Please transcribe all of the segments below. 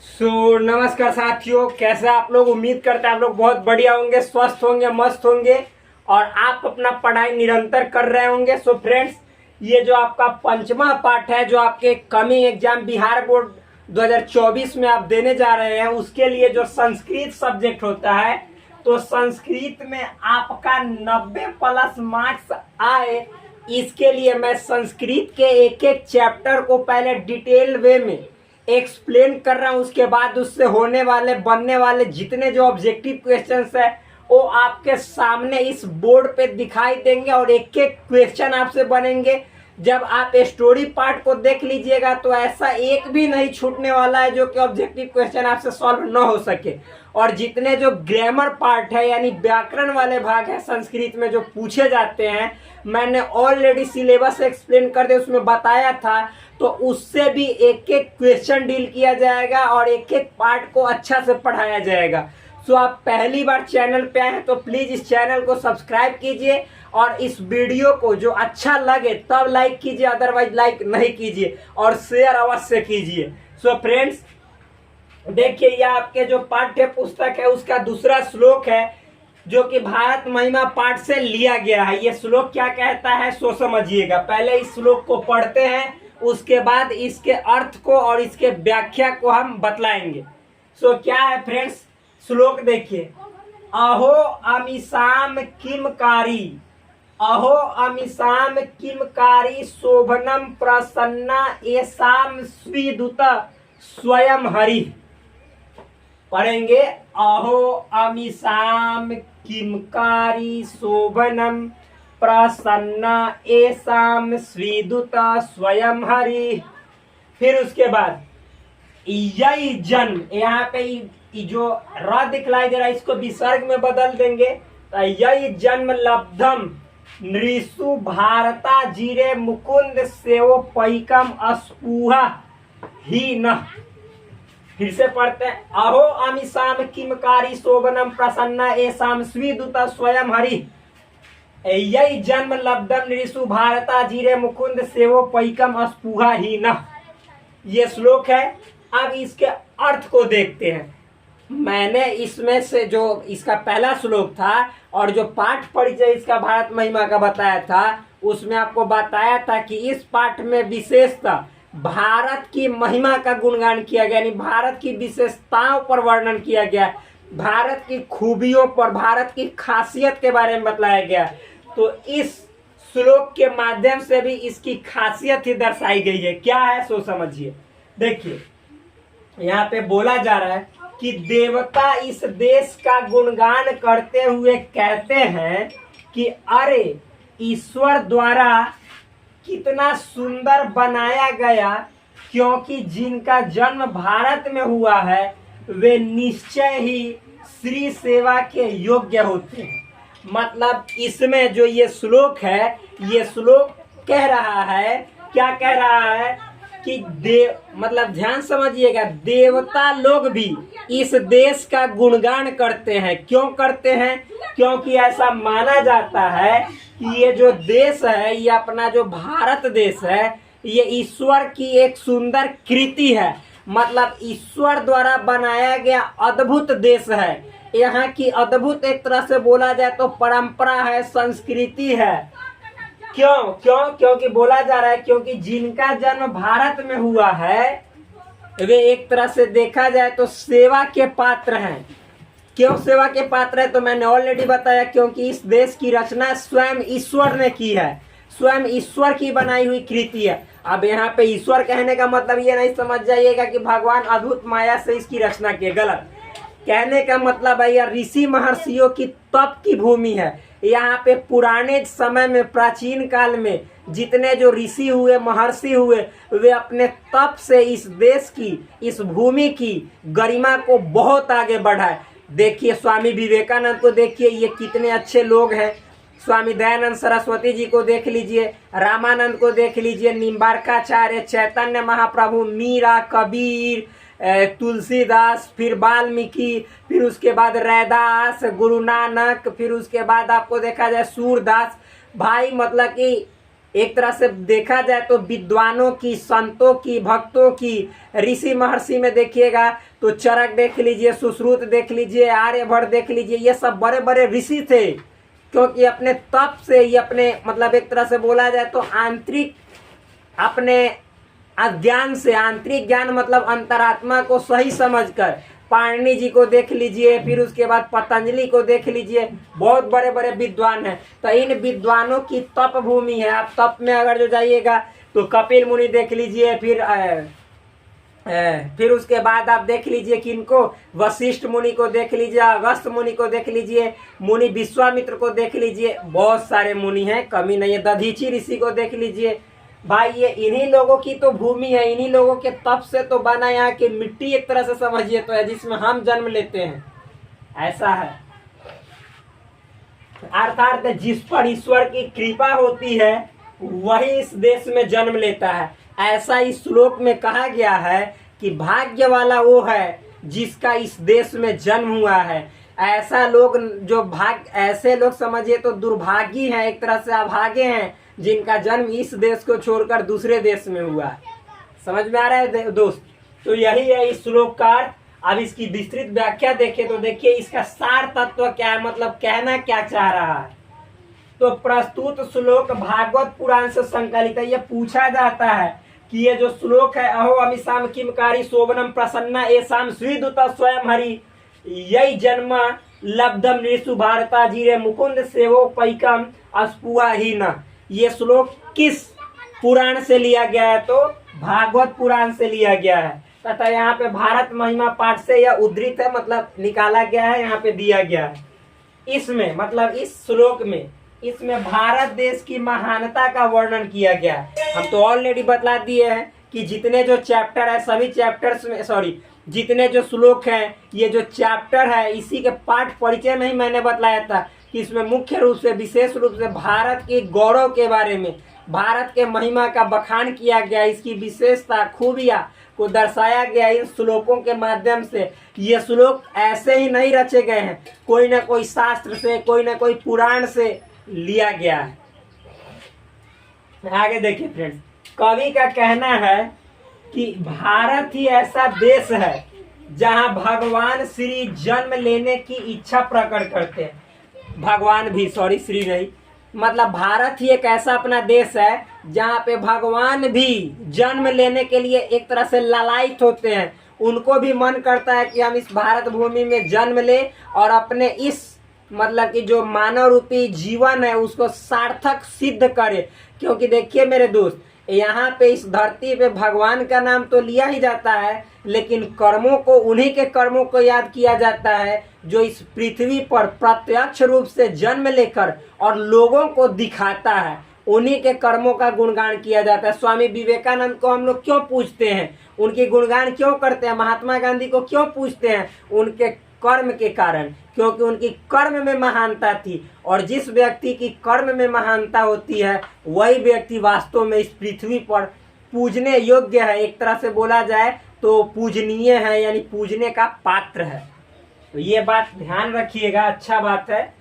नमस्कार साथियों, कैसे आप लोग। उम्मीद करते हैं आप लोग बहुत बढ़िया होंगे, स्वस्थ होंगे, मस्त होंगे और आप अपना पढ़ाई निरंतर कर रहे होंगे। फ्रेंड्स, ये जो आपका पंचमा पाठ है जो आपके कमिंग एग्जाम बिहार बोर्ड 2024 में आप देने जा रहे हैं, उसके लिए जो संस्कृत सब्जेक्ट होता है, तो संस्कृत में आपका 90 प्लस मार्क्स आए, इसके लिए मैं संस्कृत के एक एक चैप्टर को पहले डिटेल वे में एक्सप्लेन कर रहा हूं। उसके बाद उससे होने वाले बनने वाले जितने जो ऑब्जेक्टिव क्वेश्चंस है वो आपके सामने इस बोर्ड पे दिखाई देंगे और एक एक क्वेश्चन आपसे बनेंगे। जब आप स्टोरी पार्ट को देख लीजिएगा तो ऐसा एक भी नहीं छूटने वाला है जो कि ऑब्जेक्टिव क्वेश्चन आपसे सॉल्व न हो सके। और जितने जो ग्रामर पार्ट है यानी व्याकरण वाले भाग है संस्कृत में जो पूछे जाते हैं, मैंने ऑलरेडी सिलेबस एक्सप्लेन कर दे उसमें बताया था, तो उससे भी एक एक क्वेश्चन डील किया जाएगा और एक एक पार्ट को अच्छा से पढ़ाया जाएगा। आप पहली बार चैनल पे आए हैं तो प्लीज इस चैनल को सब्सक्राइब कीजिए और इस वीडियो को जो अच्छा लगे तब लाइक कीजिए, अदरवाइज लाइक नहीं कीजिए और शेयर अवश्य कीजिए। फ्रेंड्स, देखिए यह आपके जो पाठ्य पुस्तक है उसका दूसरा श्लोक है जो कि भारत महिमा पाठ से लिया गया है। यह श्लोक क्या कहता है सो समझिएगा। पहले इस श्लोक को पढ़ते हैं, उसके बाद इसके अर्थ को और इसके व्याख्या को हम बतलाएंगे। क्या है फ्रेंड्स, श्लोक देखिए। अहो अमीसाम किमकारी, अहो अमीसाम किमकारी शोभनम प्रसन्ना एसाम स्वीदुत स्वयं हरि। पढ़ेंगे, अहो अमीसाम किमकारी शोभनम प्रसन्ना एसाम स्वीदुत स्वयं हरि। फिर उसके बाद यही जन्म, यहाँ पे जो र दिखलाई दे रहा है इसको विसर्ग में बदल देंगे तो यही जन्म लब्धम नृषु भारता जीरे मुकुंद सेवो पैकम अस्पुहा ही न। फिर से पढ़ते हैं, अहो अमीसाम किमकारी शोभनम प्रसन्ना एसाम स्वीदुत स्वयं हरि। यही जन्म लब्धम नृषु भारता जीरे मुकुंद सेवो पैकम अस्पुहा ही न। ये श्लोक है। अब इसके अर्थ को देखते हैं। मैंने इसमें से जो इसका पहला श्लोक था और जो पाठ परिचय इसका भारत महिमा का बताया था, उसमें आपको बताया था कि इस पाठ में विशेषता भारत की महिमा का गुणगान किया गया, यानी भारत की विशेषताओं पर वर्णन किया गया, भारत की खूबियों पर, भारत की खासियत के बारे में बताया गया। तो इस श्लोक के माध्यम से भी इसकी खासियत ही दर्शाई गई है। क्या है सो समझिए। देखिए यहाँ पे बोला जा रहा है कि देवता इस देश का गुणगान करते हुए कहते हैं कि अरे ईश्वर द्वारा कितना सुंदर बनाया गया, क्योंकि जिनका जन्म भारत में हुआ है वे निश्चय ही श्री सेवा के योग्य होते हैं। मतलब इसमें जो ये श्लोक है, ये श्लोक कह रहा है, क्या कह रहा है कि मतलब ध्यान समझिएगा, देवता लोग भी इस देश का गुणगान करते हैं। क्यों करते हैं? क्योंकि ऐसा माना जाता है कि ये जो देश है, ये अपना जो भारत देश है, ये ईश्वर की एक सुंदर कृति है। मतलब ईश्वर द्वारा बनाया गया अद्भुत देश है। यहाँ की अद्भुत एक तरह से बोला जाए तो परंपरा है, संस्कृति है। क्योंकि बोला जा रहा है क्योंकि जिनका जन्म भारत में हुआ है वे एक तरह से देखा जाए तो सेवा के पात्र हैं। क्यों सेवा के पात्र है? तो मैंने ऑलरेडी बताया, क्योंकि इस देश की रचना स्वयं ईश्वर ने की है, स्वयं ईश्वर की बनाई हुई कृति है। अब यहाँ पे ईश्वर कहने का मतलब ये नहीं समझ जाइएगा कि भगवान अद्भुत माया से इसकी रचना की, गलत। कहने का मतलब है यह ऋषि महर्षियों की तप की भूमि है। यहाँ पे पुराने समय में, प्राचीन काल में जितने जो ऋषि हुए, महर्षि हुए, वे अपने तप से इस देश की, इस भूमि की गरिमा को बहुत आगे बढ़ाए। देखिए स्वामी विवेकानंद को देखिए, ये कितने अच्छे लोग हैं। स्वामी दयानंद सरस्वती जी को देख लीजिए, रामानंद को देख लीजिए, निम्बार्काचार्य, चैतन्य महाप्रभु, मीरा, कबीर, तुलसीदास, फिर वाल्मीकि, फिर उसके बाद रैदास, गुरु नानक, फिर उसके बाद आपको देखा जाए सूरदास। भाई मतलब कि एक तरह से देखा जाए तो विद्वानों की, संतों की, भक्तों की, ऋषि महर्षि में देखिएगा तो चरक देख लीजिए, सुश्रुत देख लीजिए, आर्यभट्ट देख लीजिए, ये सब बड़े बड़े ऋषि थे। क्योंकि अपने तप से, ये अपने मतलब एक तरह से बोला जाए तो आंतरिक अपने अज्ञान से, आंतरिक ज्ञान मतलब अंतरात्मा को सही समझकर, पाणिनि जी को देख लीजिए, फिर उसके बाद पतंजलि को देख लीजिए, बहुत बड़े बड़े विद्वान हैं। तो इन विद्वानों की तप भूमि है। आप तप में अगर जो जाइएगा तो कपिल मुनि देख लीजिए, फिर उसके बाद आप देख लीजिए किनको, वशिष्ठ मुनि को देख लीजिए, अगस्त मुनि को देख लीजिए, मुनि विश्वामित्र को देख लीजिए, बहुत सारे मुनि हैं, कमी नहीं है। दधीची ऋषि को देख लीजिए। भाई ये इन्हीं लोगों की तो भूमि है, इन्हीं लोगों के तप से तो बना यहाँ की मिट्टी, एक तरह से समझिए तो है, जिसमें हम जन्म लेते हैं। ऐसा है, अर्थात जिस पर ईश्वर की कृपा होती है वही इस देश में जन्म लेता है। ऐसा इस श्लोक में कहा गया है कि भाग्य वाला वो है जिसका इस देश में जन्म हुआ है। ऐसा लोग जो ऐसे लोग समझिए तो दुर्भागी हैं, एक तरह से अभागे हैं, जिनका जन्म इस देश को छोड़कर दूसरे देश में हुआ। समझ में आ रहा है दोस्त? तो यही है इस श्लोक का। अब इसकी विस्तृत व्याख्या देखें तो देखिए इसका सार तत्व क्या है, मतलब कहना क्या चाह रहा है। तो प्रस्तुत श्लोक भागवत पुराण से संकलित है। यह पूछा जाता है कि ये जो श्लोक है, अहो अमिशाम किमकारी शोभनम प्रसन्ना एसाम श्रीदूत स्वयं हरि यही जन्म लब्धम नृषु भारता जीरे मुकुंद सेवो पैकम अस्पुआ ही न। ये श्लोक किस पुराण से लिया गया है? तो भागवत पुराण से लिया गया है तथा यहाँ पे भारत महिमा पाठ से यह उद्धृत है, मतलब निकाला गया है, यहाँ पे दिया गया है। इसमें मतलब इस श्लोक में इसमें भारत देश की महानता का वर्णन किया गया है। हम तो ऑलरेडी बतला दिए हैं कि जितने जो चैप्टर है सभी चैप्टर्स में जितने जो श्लोक हैं, ये जो चैप्टर है इसी के पाठ परिचय में ही मैंने बतलाया था कि इसमें मुख्य रूप से, विशेष रूप से भारत के गौरव के बारे में, भारत के महिमा का बखान किया गया, इसकी विशेषता खूबियां को दर्शाया गया इन श्लोकों के माध्यम से। ये श्लोक ऐसे ही नहीं रचे गए हैं, कोई ना कोई शास्त्र से, कोई ना कोई पुराण से लिया गया है। आगे देखिए फ्रेंड्स, कवि का कहना है कि भारत ही ऐसा देश है जहां भगवान श्री जन्म लेने की इच्छा प्रकट करते हैं। भगवान भी, श्री नहीं, मतलब भारत ही एक ऐसा अपना देश है जहाँ पे भगवान भी जन्म लेने के लिए एक तरह से लालायित होते हैं। उनको भी मन करता है कि हम इस भारत भूमि में जन्म लें और अपने इस मतलब कि जो मानव रूपी जीवन है उसको सार्थक सिद्ध करें। क्योंकि देखिए मेरे दोस्त, यहाँ पे इस धरती पे भगवान का नाम तो लिया ही जाता है, लेकिन कर्मों को, उन्हीं के कर्मों को याद किया जाता है जो इस पृथ्वी पर प्रत्यक्ष रूप से जन्म लेकर और लोगों को दिखाता है। उन्हीं के कर्मों का गुणगान किया जाता है। स्वामी विवेकानंद को हम लोग क्यों पूछते हैं, उनकी गुणगान क्यों करते हैं? महात्मा गांधी को क्यों पूछते हैं? उनके कर्म के कारण, क्योंकि उनकी कर्म में महानता थी। और जिस व्यक्ति की कर्म में महानता होती है वही व्यक्ति वास्तव में इस पृथ्वी पर पूजने योग्य है। एक तरह से बोला जाए तो पूजनीय है, यानी पूजने का पात्र है। तो ये बात ध्यान रखिएगा, अच्छा बात है।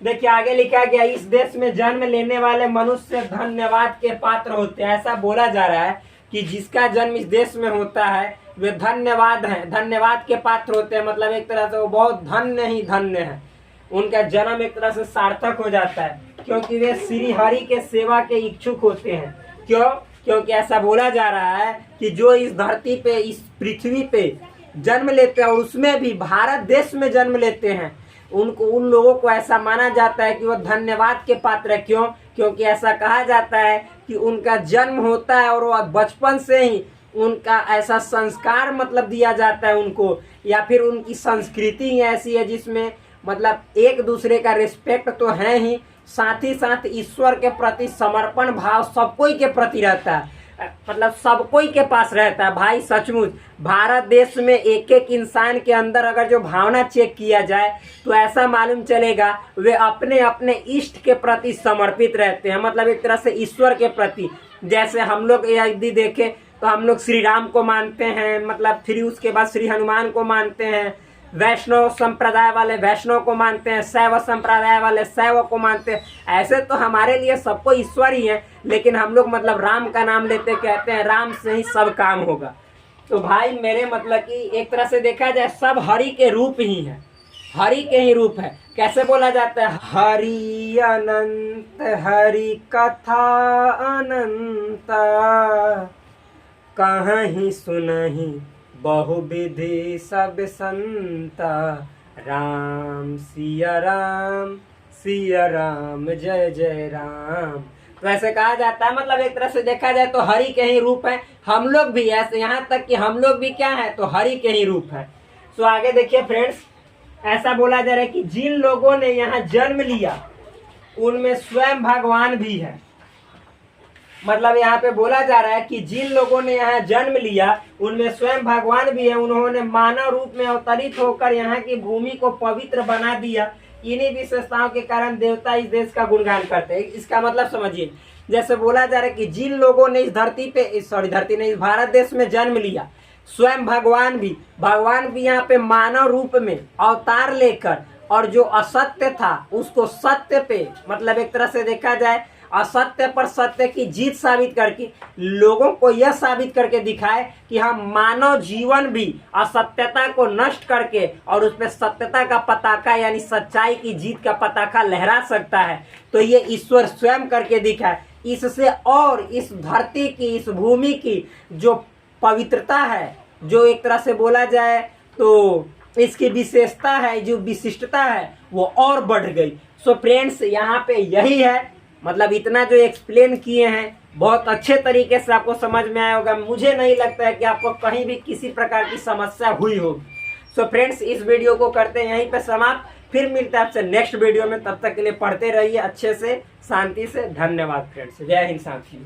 देखिए आगे लिखा गया, इस देश में जन्म लेने वाले मनुष्य धन्यवाद के पात्र होते हैं। ऐसा बोला जा रहा है कि जिसका जन्म इस देश में होता है वे धन्यवाद के पात्र होते हैं। मतलब एक तरह से वो बहुत धन्य ही धन्य है, उनका जन्म एक तरह से सार्थक हो जाता है, क्योंकि वे श्री हरि के सेवा के इच्छुक होते हैं। क्यों? क्योंकि ऐसा बोला जा रहा है कि जो इस धरती पे, इस पृथ्वी पे जन्म लेते हैं और उसमें भी भारत देश में जन्म लेते हैं, उन लोगों को ऐसा माना जाता है कि वो धन्यवाद के पात्र है। क्यों? क्योंकि ऐसा कहा जाता है कि उनका जन्म होता है और वो बचपन से ही उनका ऐसा संस्कार मतलब दिया जाता है उनको, या फिर उनकी संस्कृति ही ऐसी है जिसमें मतलब एक दूसरे का रिस्पेक्ट तो है ही, साथ ही साथ ईश्वर के प्रति समर्पण भाव सब कोई के प्रति रहता है। मतलब सब कोई के पास रहता है। भाई सचमुच भारत देश में एक एक इंसान के अंदर अगर जो भावना चेक किया जाए तो ऐसा मालूम चलेगा वे अपने अपने इष्ट के प्रति समर्पित रहते हैं। मतलब एक तरह से ईश्वर के प्रति, जैसे हम लोग यदि देखें तो हम लोग श्री राम को मानते हैं, मतलब फिर उसके बाद श्री हनुमान को मानते हैं, वैष्णव संप्रदाय वाले वैष्णव को मानते हैं, शैव संप्रदाय वाले शैव को मानते हैं। ऐसे तो हमारे लिए सबको ईश्वर ही है, लेकिन हम लोग मतलब राम का नाम लेते, कहते हैं राम से ही सब काम होगा। तो भाई मेरे मतलब कि एक तरह से देखा जाए सब हरि के रूप ही है, हरि के ही रूप है। कैसे बोला जाता है, हरि अनंत हरि कथा अनंत, कहीं सुनहि बहुविधि सब संता, राम सिया राम जय जय राम। तो ऐसे कहा जाता है, मतलब एक तरह से देखा जाए तो हरि के ही रूप है। हम लोग भी ऐसे, यहाँ तक कि हम लोग भी क्या है तो हरि के ही रूप है। सो आगे देखिए फ्रेंड्स, ऐसा बोला जा रहा है कि जिन लोगों ने यहाँ जन्म लिया उनमें स्वयं भगवान भी है। मतलब यहाँ पे बोला जा रहा है कि जिन लोगों ने यहाँ जन्म लिया उनमें स्वयं भगवान भी है। उन्होंने मानव रूप में अवतरित होकर यहाँ की भूमि को पवित्र बना दिया। इन्हीं विशेषताओं के कारण देवता इस देश का गुणगान करते हैं। इसका मतलब समझिए, जैसे बोला जा रहा है कि जिन लोगों ने इस इस भारत देश में जन्म लिया, स्वयं भगवान भी यहाँ पे मानव रूप में अवतार लेकर, और जो असत्य था उसको सत्य पे, मतलब एक तरह से देखा जाए असत्य पर सत्य की जीत साबित करके लोगों को यह साबित करके दिखाए कि हम मानव जीवन भी असत्यता को नष्ट करके और उसमें सत्यता का पताका यानी सच्चाई की जीत का पताका लहरा सकता है। तो ये ईश्वर स्वयं करके दिखाए। इससे और इस धरती की, इस भूमि की जो पवित्रता है, जो एक तरह से बोला जाए तो इसकी विशेषता है, जो विशिष्टता है, वो और बढ़ गई। सो फ्रेंड्स, यहाँ पे यही है, मतलब इतना जो एक्सप्लेन किए हैं बहुत अच्छे तरीके से आपको समझ में आया होगा। मुझे नहीं लगता है कि आपको कहीं भी किसी प्रकार की समस्या हुई होगी। सो फ्रेंड्स, इस वीडियो को करते हैं यहीं पे समाप्त। फिर मिलते हैं आपसे नेक्स्ट वीडियो में। तब तक के लिए पढ़ते रहिए अच्छे से, शांति से। धन्यवाद फ्रेंड्स, जय हिंद साथियों।